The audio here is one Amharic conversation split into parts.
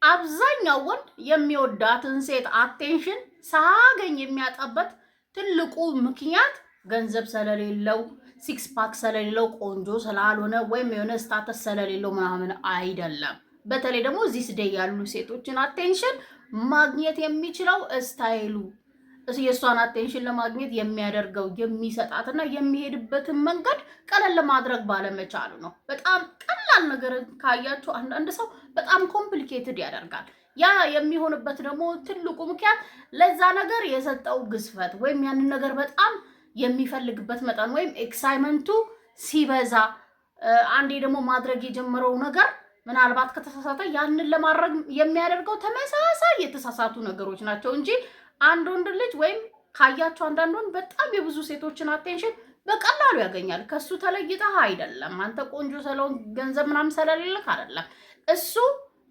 አብዛኛው ወንድ የሚወዳትን ሴት አቴንሽን ሳያገኝ የሚያጣበት ትልቁ ምክንያት ገንዘብ ስለሌለው፣ ሲክስ ፓክ ስለሌለው፣ ቆንጆ ስላልሆነ ወይም የሆነ ስታተስ ስለሌለው ምናምን አይደለም። በተለይ ደግሞ እዚህ ስደይ ያሉ ሴቶችን አቴንሽን ማግኘት የሚችለው ስታይሉ የእሷን አቴንሽን ለማግኘት የሚያደርገው የሚሰጣትና የሚሄድበትን መንገድ ቀለል ለማድረግ ባለመቻሉ ነው። በጣም ቀላል ነገር ካያችሁ አንዳንድ ሰው በጣም ኮምፕሊኬትድ ያደርጋል። ያ የሚሆንበት ደግሞ ትልቁ ምክንያት ለዛ ነገር የሰጠው ግዝፈት ወይም ያንን ነገር በጣም የሚፈልግበት መጠን ወይም ኤክሳይመንቱ ሲበዛ፣ አንዴ ደግሞ ማድረግ የጀመረው ነገር ምናልባት ከተሳሳተ ያንን ለማድረግ የሚያደርገው ተመሳሳይ የተሳሳቱ ነገሮች ናቸው እንጂ አንድ ወንድ ልጅ ወይም ካያቸው አንዳንድ ወንድ በጣም የብዙ ሴቶችን አቴንሽን በቀላሉ ያገኛል። ከሱ ተለይተህ አይደለም። አንተ ቆንጆ ስለሆን ገንዘብ ምናምን ስለሌለህ አይደለም። እሱ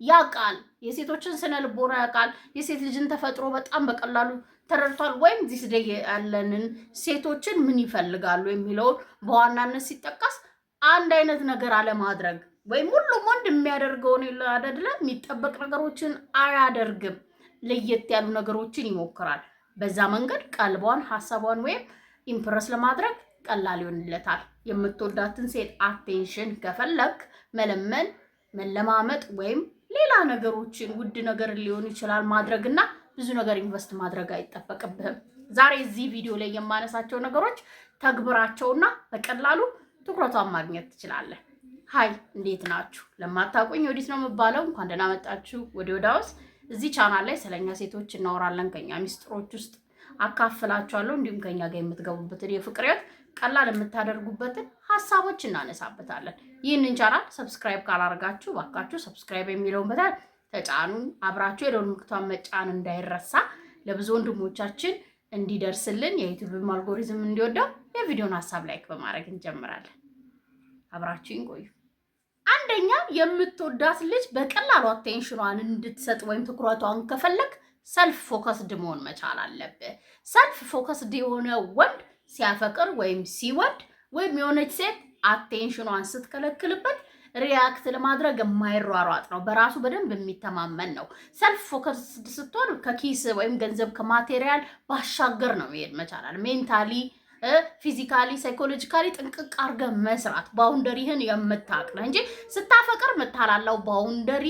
ያውቃል፣ የሴቶችን ስነ ልቦና ያውቃል። የሴት ልጅን ተፈጥሮ በጣም በቀላሉ ተረድቷል። ወይም ዚስ ዴይ ያለንን ሴቶችን ምን ይፈልጋሉ የሚለውን በዋናነት ሲጠቀስ አንድ አይነት ነገር አለማድረግ ወይም ሁሉም ወንድ የሚያደርገውን አይደለ፣ የሚጠበቅ ነገሮችን አያደርግም። ለየት ያሉ ነገሮችን ይሞክራል። በዛ መንገድ ቀልቧን፣ ሐሳቧን ወይም ኢምፕረስ ለማድረግ ቀላል ይሆንለታል። የምትወዳትን ሴት አቴንሽን ከፈለክ መለመን፣ መለማመጥ ወይም ሌላ ነገሮችን ውድ ነገር ሊሆን ይችላል ማድረግና ብዙ ነገር ኢንቨስት ማድረግ አይጠበቅብህም። ዛሬ እዚህ ቪዲዮ ላይ የማነሳቸው ነገሮች ተግብራቸውና በቀላሉ ትኩረቷን ማግኘት ትችላለህ። ሃይ እንዴት ናችሁ? ለማታውቁኝ ወዲት ነው የምባለው። እንኳን ደህና መጣችሁ ወደ ወዳውስ። እዚህ ቻናል ላይ ስለኛ ሴቶች እናወራለን። ከኛ ሚስጥሮች ውስጥ አካፍላችኋለሁ። እንዲሁም ከኛ ጋር የምትገቡበትን የፍቅር ህይወት ቀላል የምታደርጉበትን ሀሳቦች እናነሳበታለን። ይህንን ቻናል ሰብስክራይብ ካላደረጋችሁ ባካችሁ ሰብስክራይብ የሚለውን በታች ተጫኑ። አብራችሁ የደወል ምልክቱን መጫን እንዳይረሳ፣ ለብዙ ወንድሞቻችን እንዲደርስልን የዩቲዩብ አልጎሪዝም እንዲወደው የቪዲዮን ሀሳብ ላይክ በማድረግ እንጀምራለን። አብራችሁኝ ቆዩ። አንደኛ የምትወዳት ልጅ በቀላሉ አቴንሽኗን እንድትሰጥ ወይም ትኩረቷን ከፈለክ ሰልፍ ፎከስድ መሆን መቻል አለብህ። ሰልፍ ፎከስድ የሆነ ወንድ ሲያፈቅር ወይም ሲወድ ወይም የሆነች ሴት አቴንሽኗን ስትከለክልበት ሪያክት ለማድረግ የማይሯሯጥ ነው። በራሱ በደንብ የሚተማመን ነው። ሰልፍ ፎከስድ ስትሆን ከኪስ ወይም ገንዘብ ከማቴሪያል ባሻገር ነው መሄድ መቻላል። ሜንታሊ፣ ፊዚካሊ፣ ሳይኮሎጂካሊ ጥንቅቅ አድርገህ መስራት ባውንደሪህን የምታውቅ ነህ እንጂ ስታፈቅር የምታላላው ባውንደሪ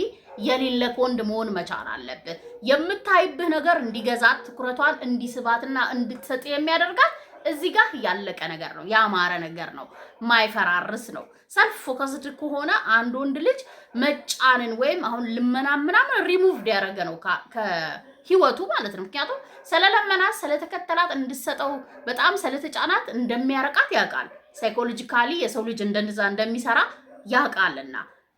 የሌለህ ወንድ መሆን መቻል አለብህ። የምታይብህ ነገር እንዲገዛት ትኩረቷን እንዲስባትና እንድትሰጥ የሚያደርጋት እዚህ ጋር ያለቀ ነገር ነው፣ ያማረ ነገር ነው፣ ማይፈራርስ ነው። ሰልፍ ፎከስድ ከሆነ አንድ ወንድ ልጅ መጫንን ወይም አሁን ልመና ምናምን ሪሙቭድ ያደረገ ነው ከህይወቱ ማለት ነው። ምክንያቱም ስለለመናት ስለተከተላት እንድትሰጠው በጣም ስለተጫናት እንደሚያረቃት ያውቃል። ሳይኮሎጂካሊ የሰው ልጅ እንደዛ እንደሚሰራ ያውቃልና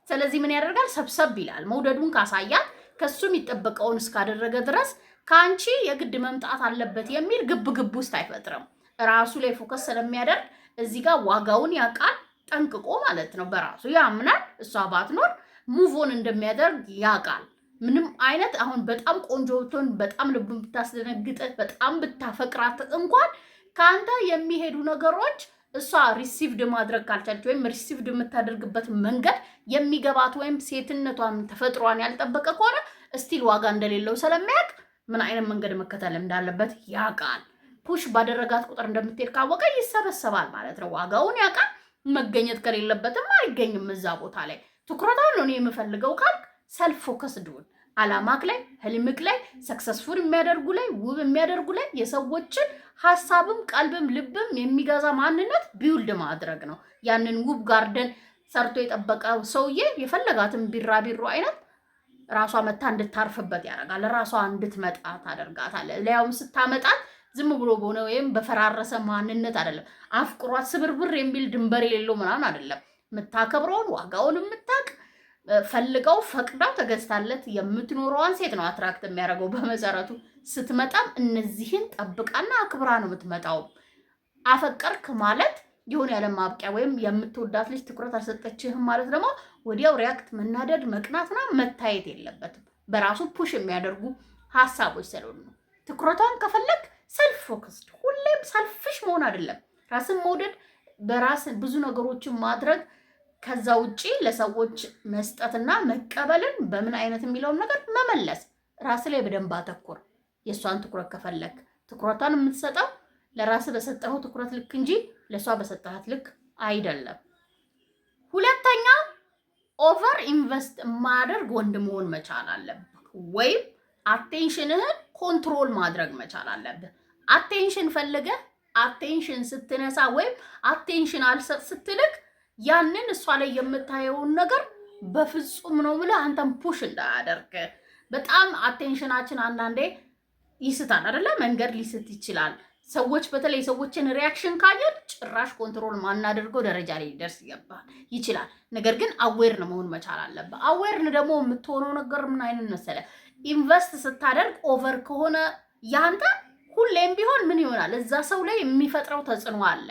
ስለዚህ ምን ያደርጋል? ሰብሰብ ይላል። መውደዱን ካሳያት ከሱ የሚጠበቀውን እስካደረገ ድረስ ከአንቺ የግድ መምጣት አለበት የሚል ግብ ውስጥ አይፈጥርም። ራሱ ላይ ፎከስ ስለሚያደርግ እዚህ ጋር ዋጋውን ያውቃል ጠንቅቆ ማለት ነው። በራሱ ያምናል። እሷ ባትኖር ሙቮን እንደሚያደርግ ያውቃል። ምንም አይነት አሁን በጣም ቆንጆ ብትሆን በጣም ልብ ብታስደነግጥ በጣም ብታፈቅራት እንኳን ከአንተ የሚሄዱ ነገሮች እሷ ሪሲቭድ ማድረግ ካልቻለች ወይም ሪሲቭድ የምታደርግበት መንገድ የሚገባት ወይም ሴትነቷን ተፈጥሯን ያልጠበቀ ከሆነ እስቲል ዋጋ እንደሌለው ስለሚያውቅ ምን አይነት መንገድ መከተል እንዳለበት ያውቃል። ፑሽ ባደረጋት ቁጥር እንደምትሄድ ካወቀ ይሰበሰባል ማለት ነው። ዋጋውን ያውቃል። መገኘት ከሌለበትም አይገኝም እዛ ቦታ ላይ። ትኩረታውን ነው እኔ የምፈልገው ካልክ ሰልፍ ፎከስድ ሁን። አላማክ ላይ፣ ህልምክ ላይ፣ ሰክሰስፉል የሚያደርጉ ላይ፣ ውብ የሚያደርጉ ላይ የሰዎችን ሀሳብም ቀልብም ልብም የሚገዛ ማንነት ቢውልድ ማድረግ ነው። ያንን ውብ ጋርደን ሰርቶ የጠበቀው ሰውዬ የፈለጋትን ቢራቢሮ አይነት ራሷ መታ እንድታርፍበት ያደርጋል። ራሷ እንድትመጣ ታደርጋታለህ። ለያውም ስታመጣት ዝም ብሎ በሆነ ወይም በፈራረሰ ማንነት አይደለም። አፍቅሯት ስብርብር የሚል ድንበር የሌለው ምናምን አይደለም። የምታከብረውን ዋጋውን የምታውቅ ፈልገው ፈቅዳው ተገዝታለት የምትኖረዋን ሴት ነው አትራክት የሚያደርገው። በመሰረቱ ስትመጣም እነዚህን ጠብቃና አክብራ ነው የምትመጣው። አፈቀርክ ማለት የሆነ ያለ ማብቂያ ወይም የምትወዳት ልጅ ትኩረት አልሰጠችህም ማለት ደግሞ ወዲያው ሪያክት፣ መናደድ፣ መቅናትና መታየት የለበትም። በራሱ ፑሽ የሚያደርጉ ሀሳቦች ስለሆኑ ነው። ትኩረቷን ከፈለግ ሰልፍ ፎከስድ፣ ሁሌም ሰልፍሽ መሆን አይደለም። ራስን መውደድ፣ በራስ ብዙ ነገሮችን ማድረግ ከዛ ውጪ ለሰዎች መስጠትና መቀበልን በምን አይነት የሚለውን ነገር መመለስ። ራስ ላይ በደንብ አተኩር። የእሷን ትኩረት ከፈለክ ትኩረቷን የምትሰጠው ለራስ በሰጠኸው ትኩረት ልክ እንጂ ለእሷ በሰጠሃት ልክ አይደለም። ሁለተኛ ኦቨር ኢንቨስት ማድረግ ወንድ መሆን መቻል አለብህ፣ ወይም አቴንሽንህን ኮንትሮል ማድረግ መቻል አለብህ። አቴንሽን ፈልገህ አቴንሽን ስትነሳ ወይም አቴንሽን አልሰጥ ስትልክ ያንን እሷ ላይ የምታየውን ነገር በፍጹም ነው ብለህ አንተም ፑሽ እንዳያደርግ። በጣም አቴንሽናችን አንዳንዴ ይስታል አይደለ? መንገድ ሊስት ይችላል። ሰዎች በተለይ ሰዎችን ሪያክሽን ካየን ጭራሽ ኮንትሮል ማናደርገው ደረጃ ላይ ሊደርስ ይችላል። ነገር ግን አዌርን መሆን መቻል አለብህ። አዌርን ደግሞ የምትሆነው ነገር ምን አይነት መሰለ? ኢንቨስት ስታደርግ ኦቨር ከሆነ ያንተ ሁሌም ቢሆን ምን ይሆናል? እዛ ሰው ላይ የሚፈጥረው ተጽዕኖ አለ።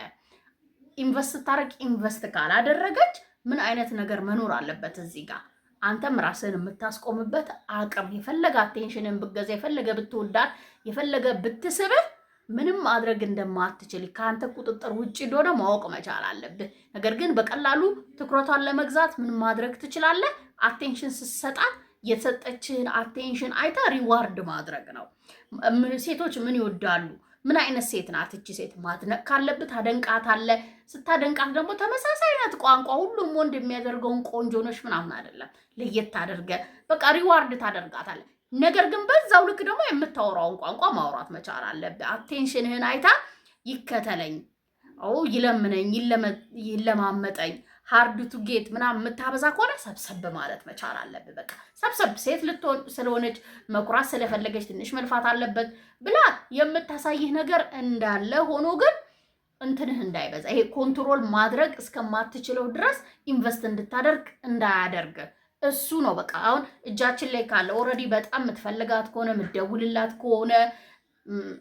ኢንቨስት ስታደርግ ኢንቨስት ካላደረገች ምን አይነት ነገር መኖር አለበት እዚህ ጋር? አንተም ራስህን የምታስቆምበት አቅም፣ የፈለገ አቴንሽንን ብትገዛ፣ የፈለገ ብትወዳት፣ የፈለገ ብትስብህ ምንም ማድረግ እንደማትችል ከአንተ ቁጥጥር ውጭ እንደሆነ ማወቅ መቻል አለብህ። ነገር ግን በቀላሉ ትኩረቷን ለመግዛት ምን ማድረግ ትችላለህ? አቴንሽን ስትሰጣት የተሰጠችህን አቴንሽን አይታ ሪዋርድ ማድረግ ነው። ሴቶች ምን ይወዳሉ? ምን አይነት ሴት ናት እቺ ሴት? ማድነቅ ካለብህ ታደንቃታለህ። ስታደንቃት ደግሞ ተመሳሳይ አይነት ቋንቋ ሁሉም ወንድ የሚያደርገውን ቆንጆ ነሽ ምናምን አይደለም፣ ለየት ታደርገህ በቃ ሪዋርድ ታደርጋታለህ። ነገር ግን በዛው ልክ ደግሞ የምታወራውን ቋንቋ ማውራት መቻል አለብህ። አቴንሽንህን አይታ ይከተለኝ፣ ይለምነኝ፣ ይለማመጠኝ፣ ሃርድ ቱ ጌት ምናምን የምታበዛ ከሆነ ሰብሰብ ማለት መቻል አለብህ። በቃ ሰብሰብ። ሴት ልትሆን ስለሆነች መኩራት ስለፈለገች ትንሽ መልፋት አለበት ብላ የምታሳይህ ነገር እንዳለ ሆኖ ግን እንትንህ እንዳይበዛ፣ ይሄ ኮንትሮል ማድረግ እስከማትችለው ድረስ ኢንቨስት እንድታደርግ እንዳያደርግ እሱ ነው። በቃ አሁን እጃችን ላይ ካለ ኦልሬዲ በጣም የምትፈልጋት ከሆነ የምትደውልላት ከሆነ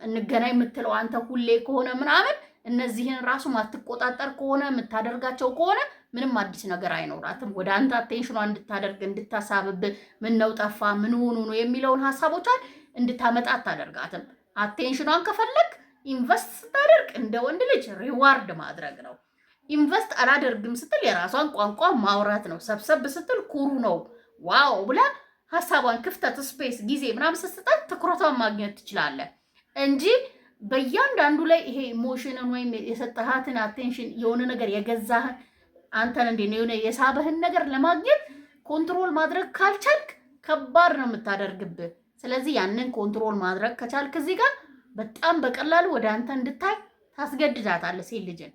እንገናኝ የምትለው አንተ ሁሌ ከሆነ ምናምን እነዚህን ራሱ ማትቆጣጠር ከሆነ የምታደርጋቸው ከሆነ ምንም አዲስ ነገር አይኖራትም። ወደ አንተ አቴንሽኗ እንድታደርግ እንድታሳብብህ፣ ምን ነው ጠፋ፣ ምን ሆኑ ነው የሚለውን ሀሳቦቿን እንድታመጣ አታደርጋትም። አቴንሽኗን ከፈለግ ኢንቨስት ስታደርግ እንደ ወንድ ልጅ ሪዋርድ ማድረግ ነው። ኢንቨስት አላደርግም ስትል የራሷን ቋንቋ ማውራት ነው። ሰብሰብ ስትል ኩሩ ነው ዋው ብላ ሀሳቧን ክፍተት፣ ስፔስ፣ ጊዜ ምናምን ስትሰጣት ትኩረቷን ማግኘት ትችላለህ እንጂ በእያንዳንዱ ላይ ይሄ ኢሞሽንን ወይም የሰጠሃትን አቴንሽን የሆነ ነገር የገዛህን አንተን እንዴ ነው የሆነ የሳበህን ነገር ለማግኘት ኮንትሮል ማድረግ ካልቻልክ ከባድ ነው የምታደርግብህ። ስለዚህ ያንን ኮንትሮል ማድረግ ከቻልክ እዚህ ጋር በጣም በቀላሉ ወደ አንተ እንድታይ ታስገድዳታለህ ሴት ልጅን።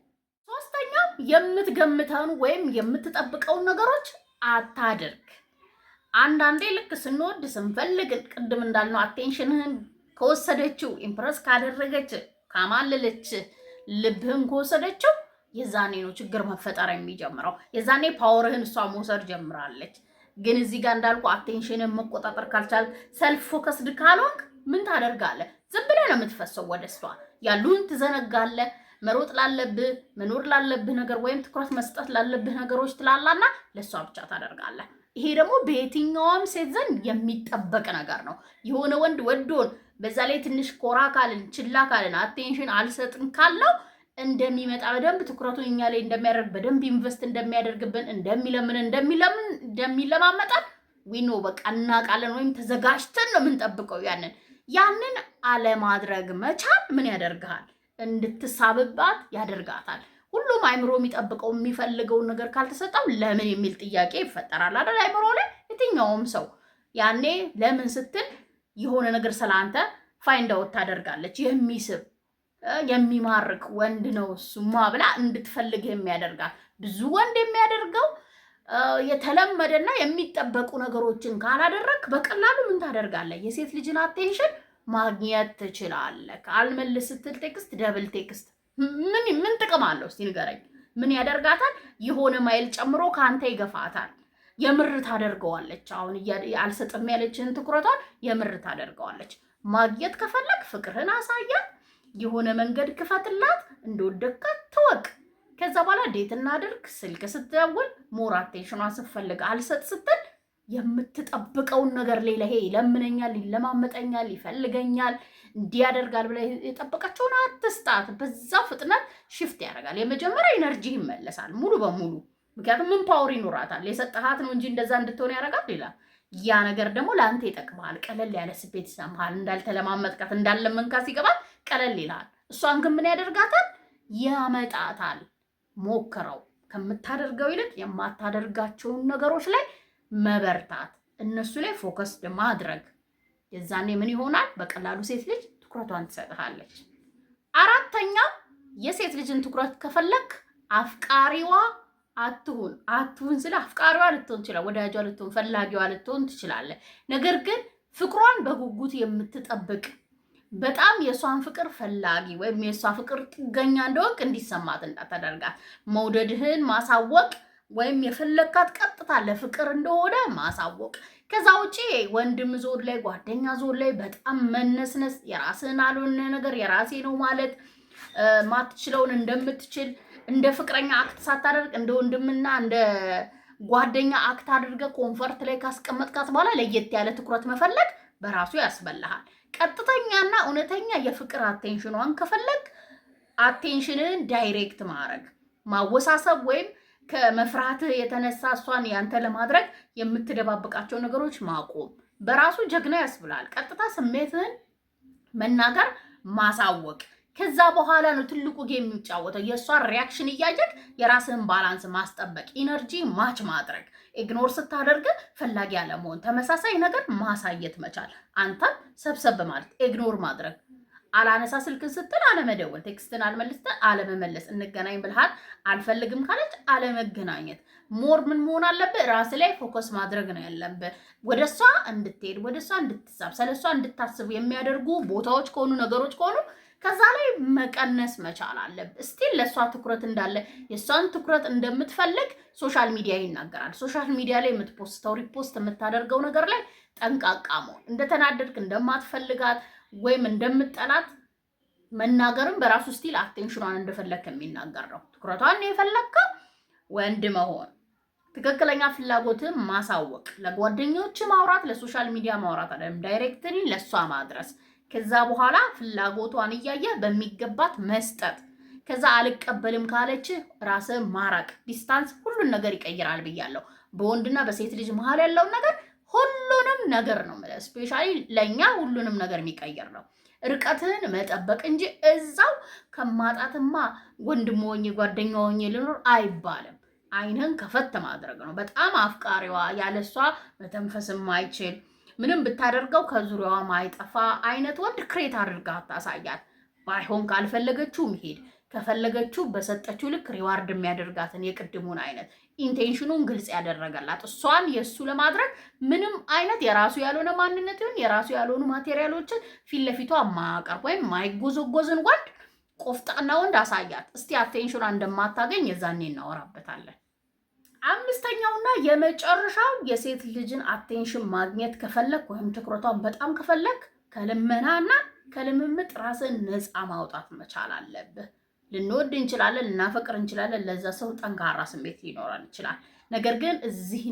ሶስተኛው የምትገምተውን ወይም የምትጠብቀውን ነገሮች አታድርግ። አንዳንዴ ልክ ስንወድ ስንፈልግ ቅድም እንዳልነው አቴንሽንህን ከወሰደችው ኢምፕረስ ካደረገች ካማለለች ልብህን ከወሰደችው የዛኔ ነው ችግር መፈጠር የሚጀምረው። የዛኔ ፓወርህን እሷ መውሰድ ጀምራለች። ግን እዚህ ጋር እንዳልኩ አቴንሽንን መቆጣጠር ካልቻልክ፣ ሰልፍ ፎከስድ ካልሆንክ ምን ታደርጋለህ? ዝም ብለህ ነው የምትፈሰው ወደ እሷ። ያሉን ትዘነጋለህ። መሮጥ ላለብህ መኖር ላለብህ ነገር ወይም ትኩረት መስጠት ላለብህ ነገሮች ትላላና ለእሷ ብቻ ታደርጋለህ። ይሄ ደግሞ በየትኛውም ሴት ዘንድ የሚጠበቅ ነገር ነው። የሆነ ወንድ ወዶን በዛ ላይ ትንሽ ኮራ ካልን ችላ ካልን አቴንሽን አልሰጥን ካለው እንደሚመጣ በደንብ ትኩረቱን እኛ ላይ እንደሚያደርግ በደንብ ኢንቨስት እንደሚያደርግብን እንደሚለማመጣል ዊኖ በቃ እናውቃለን። ወይም ተዘጋጅተን ነው የምንጠብቀው። ያንን አለማድረግ መቻል ምን ያደርግሃል? እንድትሳብባት ያደርጋታል። ሁሉም አይምሮ የሚጠብቀው የሚፈልገውን ነገር ካልተሰጠው ለምን የሚል ጥያቄ ይፈጠራል አይደል? አይምሮ ላይ የትኛውም ሰው ያኔ ለምን ስትል የሆነ ነገር ስላንተ ፋይንድ አውት ታደርጋለች። የሚስብ የሚማርክ ወንድ ነው እሱማ ብላ እንድትፈልግ የሚያደርጋት። ብዙ ወንድ የሚያደርገው የተለመደና የሚጠበቁ ነገሮችን ካላደረግ በቀላሉ ምን ታደርጋለህ? የሴት ልጅን አቴንሽን ማግኘት ትችላለህ። አልመልስ ስትል ቴክስት፣ ደብል ቴክስት ምን ጥቅም አለው? እስቲ ንገረኝ። ምን ያደርጋታል? የሆነ ማይል ጨምሮ ከአንተ ይገፋታል። የምር ታደርገዋለች። አሁን አልሰጥም ያለችህን ትኩረቷን የምር ታደርገዋለች። ማግኘት ከፈለግ ፍቅርህን አሳያት። የሆነ መንገድ ክፈትላት። እንደወደድካት ትወቅ። ከዛ በኋላ ዴት እናድርግ። ስልክ ስትደውል ሞር አቴንሽኗን ስትፈልግ አልሰጥ ስትል የምትጠብቀውን ነገር ሌላ ይሄ ይለምነኛል፣ ይለማመጠኛል፣ ይፈልገኛል፣ እንዲያደርጋል ብላ የጠበቀችውን አትስጣት። በዛው ፍጥነት ሽፍት ያደርጋል። የመጀመሪያ ኢነርጂ ይመለሳል ሙሉ በሙሉ። ምክንያቱም ምን ፓወር ይኖራታል? የሰጠሃት ነው እንጂ እንደዛ እንድትሆን ያደርጋል ይላል። ያ ነገር ደግሞ ለአንተ ይጠቅማል። ቀለል ያለ ስሜት ይሰማሃል። እንዳልተለማመጥካት እንዳለመንካት ሲገባል ቀለል ይላል። እሷን ግን ምን ያደርጋታል? ያመጣታል። ሞክረው። ከምታደርገው ይልቅ የማታደርጋቸውን ነገሮች ላይ መበርታት፣ እነሱ ላይ ፎከስ ማድረግ። የዛኔ ምን ይሆናል? በቀላሉ ሴት ልጅ ትኩረቷን ትሰጥሃለች። አራተኛው የሴት ልጅን ትኩረት ከፈለክ አፍቃሪዋ አትሁን ስለ አፍቃሪዋ ልትሆን ትችላለህ፣ ወዳጇ ልትሆን፣ ፈላጊዋ ልትሆን ትችላለህ። ነገር ግን ፍቅሯን በጉጉት የምትጠብቅ በጣም የሷን ፍቅር ፈላጊ ወይም የሷ ፍቅር ጥገኛ እንደሆንክ እንዲሰማት እንዳታደርጋት። መውደድህን ማሳወቅ ወይም የፈለካት ቀጥታ ለፍቅር እንደሆነ ማሳወቅ። ከዛ ውጪ ወንድም ዞን ላይ ጓደኛ ዞን ላይ በጣም መነስነስ፣ የራስህን አልሆነ ነገር የራሴ ነው ማለት፣ ማትችለውን እንደምትችል እንደ ፍቅረኛ አክት ሳታደርግ እንደ ወንድምና እንደ ጓደኛ አክት አድርገ ኮንፈርት ላይ ካስቀመጥካት በኋላ ለየት ያለ ትኩረት መፈለግ በራሱ ያስበልሃል። ቀጥተኛና እውነተኛ የፍቅር አቴንሽኗን ከፈለግ አቴንሽንን ዳይሬክት ማድረግ፣ ማወሳሰብ ወይም ከመፍራትህ የተነሳ እሷን ያንተ ለማድረግ የምትደባብቃቸው ነገሮች ማቆም በራሱ ጀግና ያስብላል። ቀጥታ ስሜትህን መናገር፣ ማሳወቅ። ከዛ በኋላ ነው ትልቁ ጌም የሚጫወተው። የእሷን ሪያክሽን እያየቅ የራስህን ባላንስ ማስጠበቅ፣ ኢነርጂ ማች ማድረግ፣ ኢግኖር ስታደርግ ፈላጊ አለመሆን፣ ተመሳሳይ ነገር ማሳየት መቻል። አንተም ሰብሰብ ማለት፣ ኢግኖር ማድረግ፣ አላነሳ ስልክን ስትል አለመደወል፣ ቴክስትን አልመልስተን አለመመለስ፣ እንገናኝ ብልሃል አልፈልግም ካለች አለመገናኘት። ሞር ምን መሆን አለብህ? ራስ ላይ ፎከስ ማድረግ ነው ያለብህ። ወደ እሷ እንድትሄድ ወደ እሷ እንድትሳብ ስለ እሷ እንድታስብ የሚያደርጉ ቦታዎች ከሆኑ ነገሮች ከሆኑ ከዛ ላይ መቀነስ መቻል አለብህ። ስቲል ለእሷ ትኩረት እንዳለ የእሷን ትኩረት እንደምትፈልግ ሶሻል ሚዲያ ይናገራል። ሶሻል ሚዲያ ላይ የምትፖስተው ሪፖስት የምታደርገው ነገር ላይ ጠንቃቃ መሆን፣ እንደተናደድክ እንደማትፈልጋት ወይም እንደምጠላት መናገርም በራሱ ስቲል አቴንሽኗን እንደፈለግክ የሚናገር ነው። ትኩረቷን የፈለግከው ወንድ መሆን፣ ትክክለኛ ፍላጎትን ማሳወቅ፣ ለጓደኞች ማውራት፣ ለሶሻል ሚዲያ ማውራት አይደለም፣ ዳይሬክትሊ ለእሷ ማድረስ። ከዛ በኋላ ፍላጎቷን እያየ በሚገባት መስጠት። ከዛ አልቀበልም ካለች ራስን ማራቅ። ዲስታንስ ሁሉን ነገር ይቀይራል ብያለሁ። በወንድና በሴት ልጅ መሀል ያለውን ነገር ሁሉንም ነገር ነው ማለት ስፔሻሊ ለኛ ሁሉንም ነገር የሚቀየር ነው። ርቀትን መጠበቅ እንጂ እዛው ከማጣትማ ወንድም ሆኜ ጓደኛ ሆኜ ልኖር አይባልም። አይንህን ከፈት ማድረግ ነው። በጣም አፍቃሪዋ ያለሷ መተንፈስም አይችል ምንም ብታደርገው ከዙሪያዋ ማይጠፋ አይነት ወንድ ክሬት አድርጋ ታሳያት። ባይሆን ካልፈለገችው መሄድ ከፈለገችው በሰጠችው ልክ ሪዋርድ የሚያደርጋትን የቅድሙን አይነት ኢንቴንሽኑን ግልጽ ያደረገላት እሷን የእሱ ለማድረግ ምንም አይነት የራሱ ያልሆነ ማንነት ይሁን የራሱ ያልሆኑ ማቴሪያሎችን ፊት ለፊቷ ማቀርብ ወይም ማይጎዘጎዝን ወንድ ቆፍጣና ወንድ አሳያት። እስቲ አቴንሽኗ እንደማታገኝ የዛኔ እናወራበታለን። አምስተኛውና የመጨረሻው የሴት ልጅን አቴንሽን ማግኘት ከፈለክ ወይም ትኩረቷን በጣም ከፈለክ ከልመናና ከልምምጥ ራስን ነፃ ማውጣት መቻል አለብህ። ልንወድ እንችላለን፣ ልናፈቅር እንችላለን። ለዛ ሰው ጠንካራ ስሜት ሊኖረን ይችላል። ነገር ግን እዚህ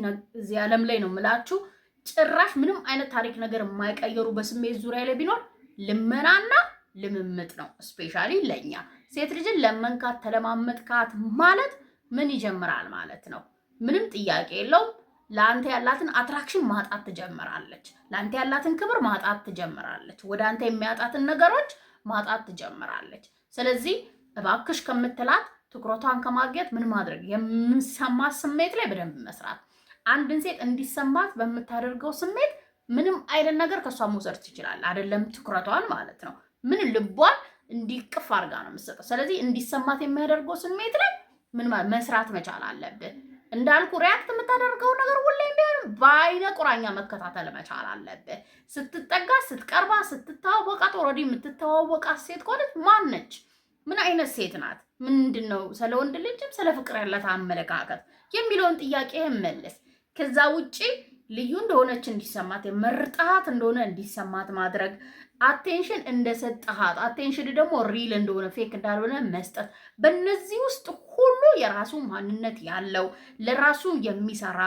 ዓለም ላይ ነው የምላችሁ ጭራሽ ምንም አይነት ታሪክ ነገር የማይቀየሩ በስሜት ዙሪያ ላይ ቢኖር ልመናና ልምምጥ ነው። ስፔሻሊ ለኛ ሴት ልጅን ለመንካት ተለማመጥካት ማለት ምን ይጀምራል ማለት ነው? ምንም ጥያቄ የለውም። ለአንተ ያላትን አትራክሽን ማጣት ትጀምራለች። ለአንተ ያላትን ክብር ማጣት ትጀምራለች። ወደ አንተ የሚያጣትን ነገሮች ማጣት ትጀምራለች። ስለዚህ እባክሽ ከምትላት ትኩረቷን ከማግኘት ምን ማድረግ የምሰማት ስሜት ላይ በደንብ መስራት። አንድን ሴት እንዲሰማት በምታደርገው ስሜት ምንም አይነት ነገር ከሷ መውሰድ ትችላለህ። አይደለም ትኩረቷን ማለት ነው። ምን ልቧን እንዲቅፍ አድርጋ ነው የምትሰጠው። ስለዚህ እንዲሰማት የሚያደርገው ስሜት ላይ ምን መስራት መቻል አለብህ። እንዳልኩ ሪያክት የምታደርገው ነገር ሁሌም ቢሆን በአይነ ቁራኛ መከታተል መቻል አለብህ። ስትጠጋ፣ ስትቀርባ፣ ስትተዋወቃት ኦልሬዲ የምትተዋወቃት ሴት ከሆነች ማነች? ምን አይነት ሴት ናት? ምንድነው ስለ ወንድ ልጅም ስለ ፍቅር ያላት አመለካከት የሚለውን ጥያቄ መልስ። ከዛ ውጪ ልዩ እንደሆነች እንዲሰማት መርጣት እንደሆነ እንዲሰማት ማድረግ፣ አቴንሽን እንደሰጠሃት አቴንሽን ደግሞ ሪል እንደሆነ ፌክ እንዳልሆነ መስጠት። በእነዚህ ውስጥ ሁሉ የራሱ ማንነት ያለው ለራሱ የሚሰራ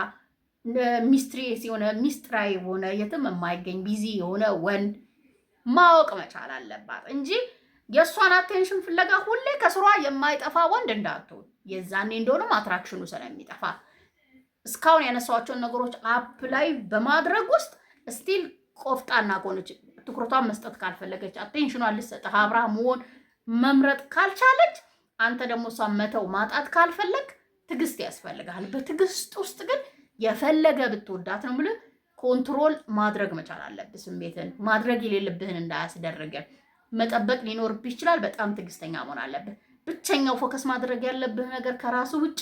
ሚስትሪየስ የሆነ ሚስጥራዊ የሆነ የትም የማይገኝ ቢዚ የሆነ ወንድ ማወቅ መቻል አለባት እንጂ የእሷን አቴንሽን ፍለጋ ሁሌ ከስሯ የማይጠፋ ወንድ እንዳትሆን። የዛኔ እንደሆነም አትራክሽኑ ስለሚጠፋ እስካሁን ያነሳኋቸውን ነገሮች አፕ ላይ በማድረግ ውስጥ ስቲል ቆፍጣና ከሆነች ትኩረቷን መስጠት ካልፈለገች አቴንሽኗን ልትሰጥህ አብራ መሆን መምረጥ ካልቻለች አንተ ደግሞ እሷን መተው ማጣት ካልፈለግ ትዕግስት ያስፈልጋል። በትዕግስት ውስጥ ግን የፈለገ ብትወዳት ነው የምልህ ኮንትሮል ማድረግ መቻል አለብህ። ስሜትን ማድረግ የሌለብህን እንዳያስደርገ መጠበቅ ሊኖርብህ ይችላል። በጣም ትዕግስተኛ መሆን አለብህ። ብቸኛው ፎከስ ማድረግ ያለብህ ነገር ከራሱ ውጪ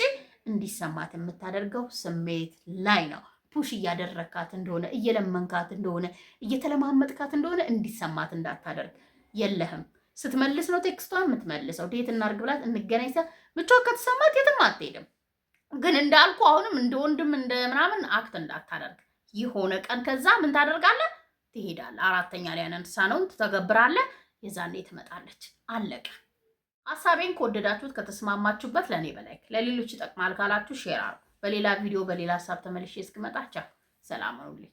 እንዲሰማት የምታደርገው ስሜት ላይ ነው። ፑሽ እያደረካት እንደሆነ እየለመንካት እንደሆነ እየተለማመጥካት እንደሆነ እንዲሰማት እንዳታደርግ። የለህም ስትመልስ ነው ቴክስቷን የምትመልሰው። ዴት እናርግ ብላት እንገናኝ ምቾት ከተሰማት የትም አትሄድም። ግን እንዳልኩ አሁንም እንደ ወንድም እንደ ምናምን አክት እንዳታደርግ። የሆነ ቀን ከዛ ምን ታደርጋለህ? ትሄዳለህ። አራተኛ ላይ ያነሳነውን ትተገብራለህ። የዛኔ ትመጣለች። አለቀ። ሀሳቤን ከወደዳችሁት ከተስማማችሁበት ለእኔ በላይክ ለሌሎች ይጠቅማል ካላችሁ ሼር አድርጉ። በሌላ ቪዲዮ በሌላ ሀሳብ ተመልሼ እስክመጣ ቻው፣ ሰላም ሁኑልኝ።